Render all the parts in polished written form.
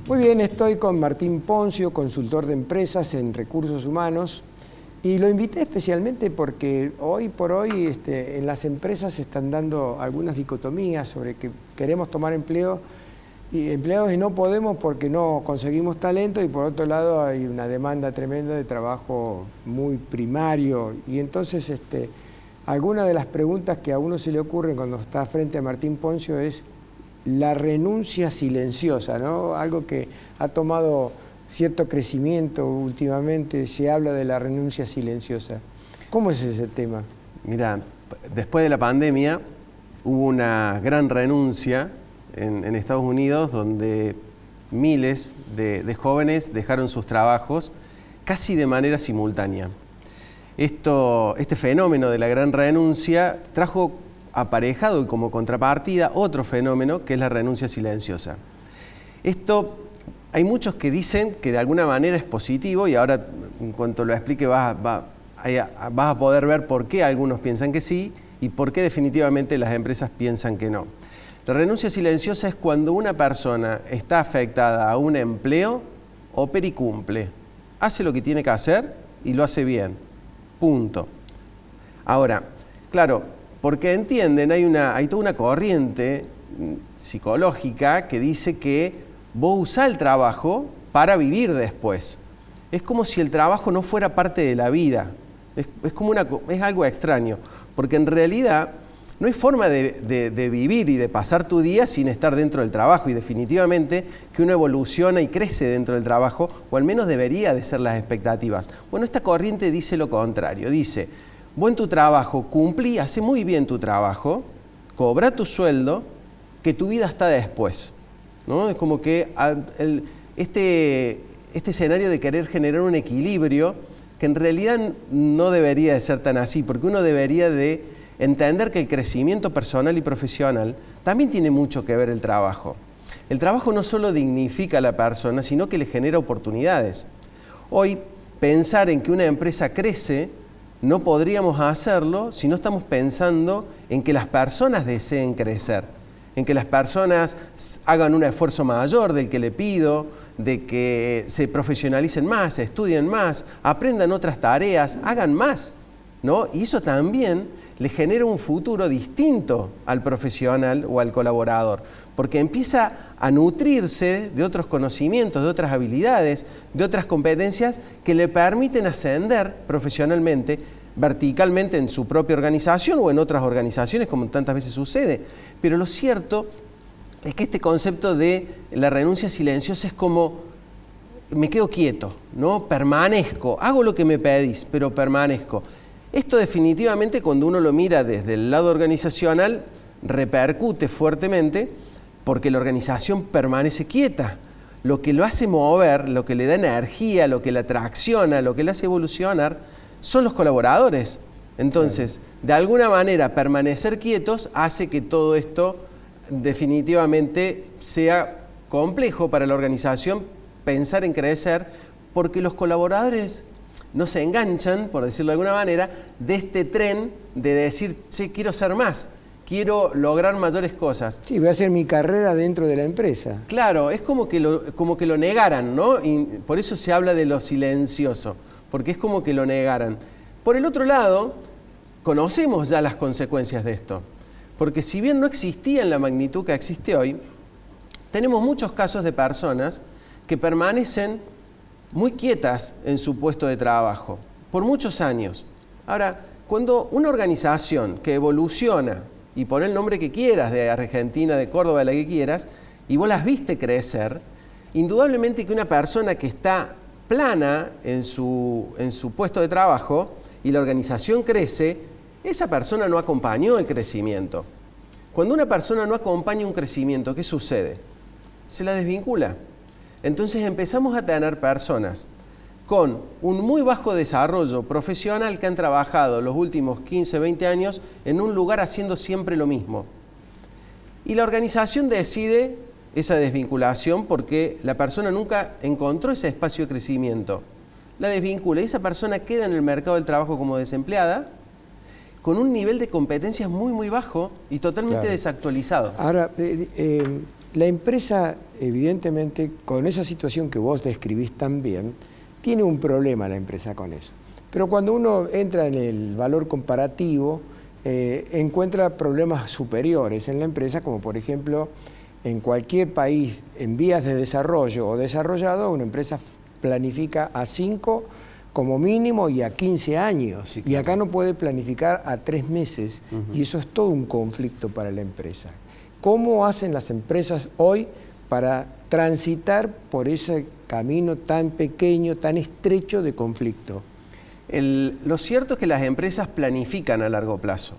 Muy bien, estoy con Martín Poncio, consultor de empresas en recursos humanos, y lo invité especialmente porque hoy por hoy en las empresas se están dando algunas dicotomías sobre que queremos tomar empleados y no podemos porque no conseguimos talento, y por otro lado hay una demanda tremenda de trabajo muy primario. Y entonces algunas de las preguntas que a uno se le ocurren cuando está frente a Martín Poncio es la renuncia silenciosa, ¿no? Algo que ha tomado cierto crecimiento últimamente, se habla de la renuncia silenciosa. ¿Cómo es ese tema? Mira, después de la pandemia hubo una gran renuncia en Estados Unidos, donde miles de jóvenes dejaron sus trabajos casi de manera simultánea. Este fenómeno de la gran renuncia trajo aparejado y como contrapartida otro fenómeno, que es la renuncia silenciosa. Hay muchos que dicen que de alguna manera es positivo, y ahora en cuanto lo explique vas a poder ver por qué algunos piensan que sí y por qué definitivamente las empresas piensan que no. La renuncia silenciosa es cuando una persona está afectada a un empleo, opera y cumple. Hace lo que tiene que hacer y lo hace bien. Punto. Ahora, claro, porque entienden, hay toda una corriente psicológica que dice que vos usás el trabajo para vivir después. Es como si el trabajo no fuera parte de la vida. Es algo extraño, porque en realidad no hay forma de vivir y de pasar tu día sin estar dentro del trabajo, y definitivamente que uno evoluciona y crece dentro del trabajo, o al menos debería de ser las expectativas. Bueno, esta corriente dice lo contrario, dice: vos en tu trabajo cumplí, hace muy bien tu trabajo, cobra tu sueldo, que tu vida está después, ¿no? Es como que este escenario de querer generar un equilibrio, que en realidad no debería de ser tan así, porque uno debería de entender que el crecimiento personal y profesional también tiene mucho que ver el trabajo. El trabajo no solo dignifica a la persona, sino que le genera oportunidades. Hoy, pensar en que una empresa crece, no podríamos hacerlo si no estamos pensando en que las personas deseen crecer, en que las personas hagan un esfuerzo mayor del que le pido, de que se profesionalicen más, estudien más, aprendan otras tareas, hagan más, ¿no? Y eso también le genera un futuro distinto al profesional o al colaborador, porque empieza a nutrirse de otros conocimientos, de otras habilidades, de otras competencias que le permiten ascender profesionalmente, verticalmente en su propia organización o en otras organizaciones, como tantas veces sucede. Pero lo cierto es que este concepto de la renuncia silenciosa es como: me quedo quieto, ¿no? Permanezco, hago lo que me pedís, pero permanezco. Esto definitivamente, cuando uno lo mira desde el lado organizacional, repercute fuertemente, porque la organización permanece quieta. Lo que lo hace mover, lo que le da energía, lo que la tracciona, lo que le hace evolucionar, son los colaboradores. Entonces, de alguna manera, permanecer quietos hace que todo esto definitivamente sea complejo para la organización pensar en crecer, porque los colaboradores no se enganchan, por decirlo de alguna manera, de este tren de decir: che, quiero ser más, quiero lograr mayores cosas. Sí, voy a hacer mi carrera dentro de la empresa. Claro, es como que lo negaran, ¿no? Y por eso se habla de lo silencioso, porque es como que lo negaran. Por el otro lado, conocemos ya las consecuencias de esto, porque si bien no existía en la magnitud que existe hoy, tenemos muchos casos de personas que permanecen muy quietas en su puesto de trabajo por muchos años. Ahora, cuando una organización que evoluciona, y pon el nombre que quieras, de Argentina, de Córdoba, de la que quieras, y vos las viste crecer, indudablemente que una persona que está plana en su puesto de trabajo y la organización crece, esa persona no acompañó el crecimiento. Cuando una persona no acompaña un crecimiento, ¿qué sucede? Se la desvincula. Entonces empezamos a tener personas con un muy bajo desarrollo profesional que han trabajado los últimos 15, 20 años en un lugar haciendo siempre lo mismo. Y la organización decide esa desvinculación porque la persona nunca encontró ese espacio de crecimiento. La desvincula y esa persona queda en el mercado del trabajo como desempleada, con un nivel de competencias muy, muy bajo y totalmente desactualizado. Ahora, La empresa, evidentemente, con esa situación que vos describís tan bien, tiene un problema la empresa con eso. Pero cuando uno entra en el valor comparativo, encuentra problemas superiores en la empresa, como por ejemplo, en cualquier país en vías de desarrollo o desarrollado, una empresa planifica a 5 como mínimo y a 15 años. Sí, claro. Y acá no puede planificar a 3 meses. Y eso es todo un conflicto para la empresa. ¿Cómo hacen las empresas hoy para transitar por ese camino tan pequeño, tan estrecho de conflicto? Lo cierto es que las empresas planifican a largo plazo.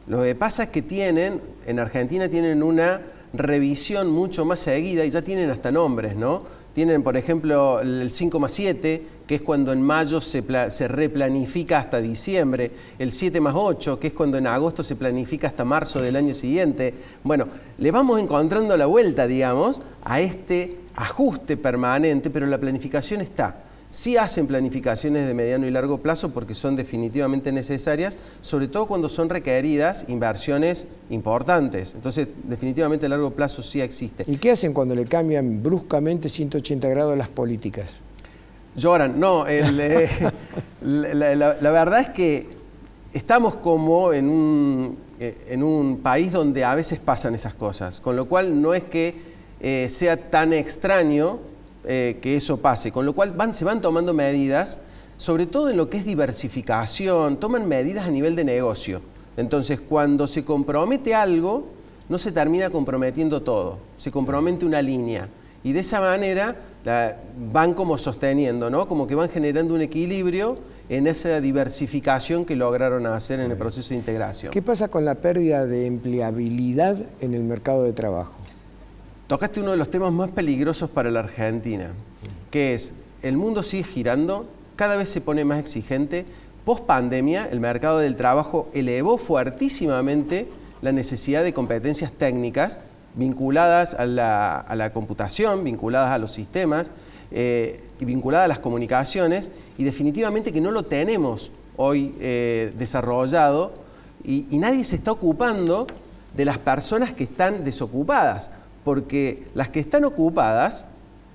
Lo que pasa es que en Argentina tienen una revisión mucho más seguida y ya tienen hasta nombres, ¿no? Tienen, por ejemplo, el 5+7, que es cuando en mayo se replanifica hasta diciembre, el 7+8, que es cuando en agosto se planifica hasta marzo del año siguiente. Bueno, le vamos encontrando la vuelta, digamos, a este ajuste permanente, pero la planificación está. Sí hacen planificaciones de mediano y largo plazo porque son definitivamente necesarias, sobre todo cuando son requeridas inversiones importantes. Entonces, definitivamente a largo plazo sí existe. ¿Y qué hacen cuando le cambian bruscamente 180 grados las políticas? Lloran. No, la verdad es que estamos como en un país donde a veces pasan esas cosas, con lo cual no es que sea tan extraño que eso pase, con lo cual se van tomando medidas, sobre todo en lo que es diversificación, toman medidas a nivel de negocio. Entonces, cuando se compromete algo, no se termina comprometiendo todo, se compromete una línea. Y de esa manera van como sosteniendo, ¿no? Como que van generando un equilibrio en esa diversificación que lograron hacer en el proceso de integración. ¿Qué pasa con la pérdida de empleabilidad en el mercado de trabajo? Tocaste uno de los temas más peligrosos para la Argentina, que es, el mundo sigue girando, cada vez se pone más exigente. Post pandemia, el mercado del trabajo elevó fuertísimamente la necesidad de competencias técnicas vinculadas a la computación, vinculadas a los sistemas y vinculadas a las comunicaciones, y definitivamente que no lo tenemos hoy desarrollado y nadie se está ocupando de las personas que están desocupadas. Porque las que están ocupadas,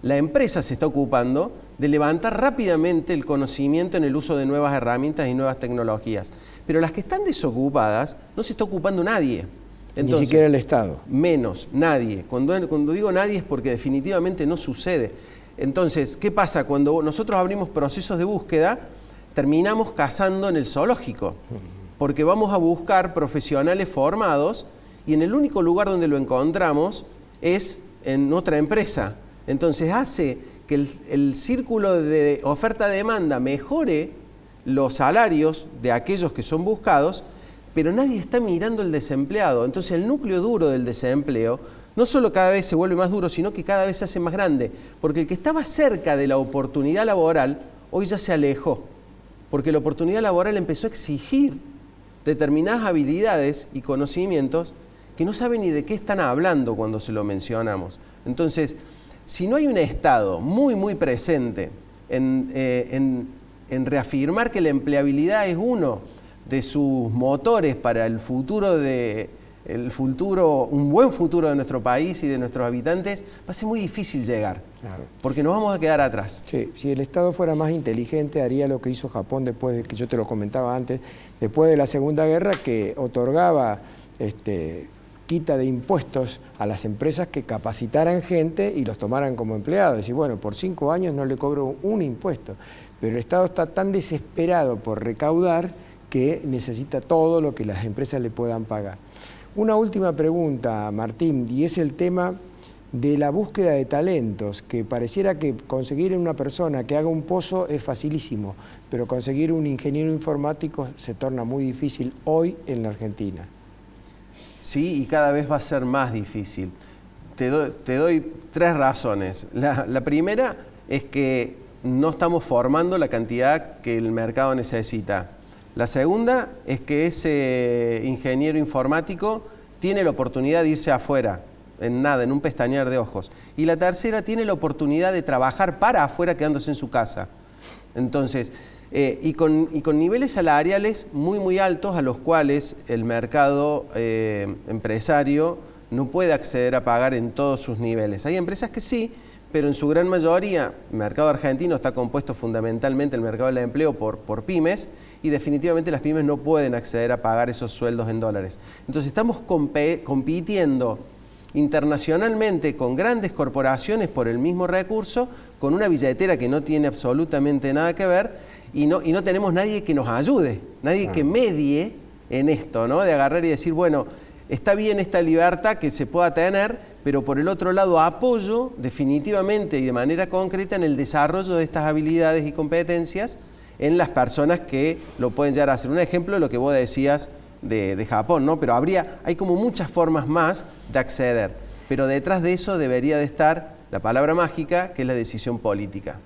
la empresa se está ocupando de levantar rápidamente el conocimiento en el uso de nuevas herramientas y nuevas tecnologías. Pero las que están desocupadas, no se está ocupando nadie. Entonces, ni siquiera el Estado. Menos, nadie. Cuando digo nadie es porque definitivamente no sucede. Entonces, ¿qué pasa? Cuando nosotros abrimos procesos de búsqueda, terminamos cazando en el zoológico. Porque vamos a buscar profesionales formados y en el único lugar donde lo encontramos es en otra empresa. Entonces hace que el círculo de oferta-demanda mejore los salarios de aquellos que son buscados, pero nadie está mirando el desempleado. Entonces el núcleo duro del desempleo no solo cada vez se vuelve más duro, sino que cada vez se hace más grande, porque el que estaba cerca de la oportunidad laboral hoy ya se alejó, porque la oportunidad laboral empezó a exigir determinadas habilidades y conocimientos que no saben ni de qué están hablando cuando se lo mencionamos. Entonces, si no hay un Estado muy, muy presente en reafirmar que la empleabilidad es uno de sus motores para un buen futuro de nuestro país y de nuestros habitantes, va a ser muy difícil llegar, claro, porque nos vamos a quedar atrás. Sí, si el Estado fuera más inteligente, haría lo que hizo Japón después de que yo te lo comentaba antes, después de la Segunda Guerra, que otorgaba quita de impuestos a las empresas que capacitaran gente y los tomaran como empleados. Y bueno, por 5 años no le cobro un impuesto, pero el Estado está tan desesperado por recaudar que necesita todo lo que las empresas le puedan pagar. Una última pregunta, Martín, y es el tema de la búsqueda de talentos, que pareciera que conseguir una persona que haga un pozo es facilísimo, pero conseguir un ingeniero informático se torna muy difícil hoy en la Argentina. Sí, y cada vez va a ser más difícil. Te doy 3 razones. La primera es que no estamos formando la cantidad que el mercado necesita. La segunda es que ese ingeniero informático tiene la oportunidad de irse afuera, en un pestañear de ojos. Y la tercera, tiene la oportunidad de trabajar para afuera quedándose en su casa. Entonces, y con niveles salariales muy, muy altos a los cuales el mercado empresario no puede acceder a pagar en todos sus niveles. Hay empresas que sí, pero en su gran mayoría el mercado argentino está compuesto fundamentalmente, el mercado del empleo, por pymes, y definitivamente las pymes no pueden acceder a pagar esos sueldos en dólares. Entonces estamos compitiendo internacionalmente con grandes corporaciones por el mismo recurso, con una billetera que no tiene absolutamente nada que ver, y no tenemos nadie que nos ayude, nadie que medie en esto, ¿no? De agarrar y decir, bueno, está bien esta libertad que se pueda tener, pero por el otro lado apoyo definitivamente y de manera concreta en el desarrollo de estas habilidades y competencias en las personas que lo pueden llegar a hacer. Un ejemplo de lo que vos decías de Japón, ¿no? Pero hay como muchas formas más de acceder, pero detrás de eso debería de estar la palabra mágica, que es la decisión política.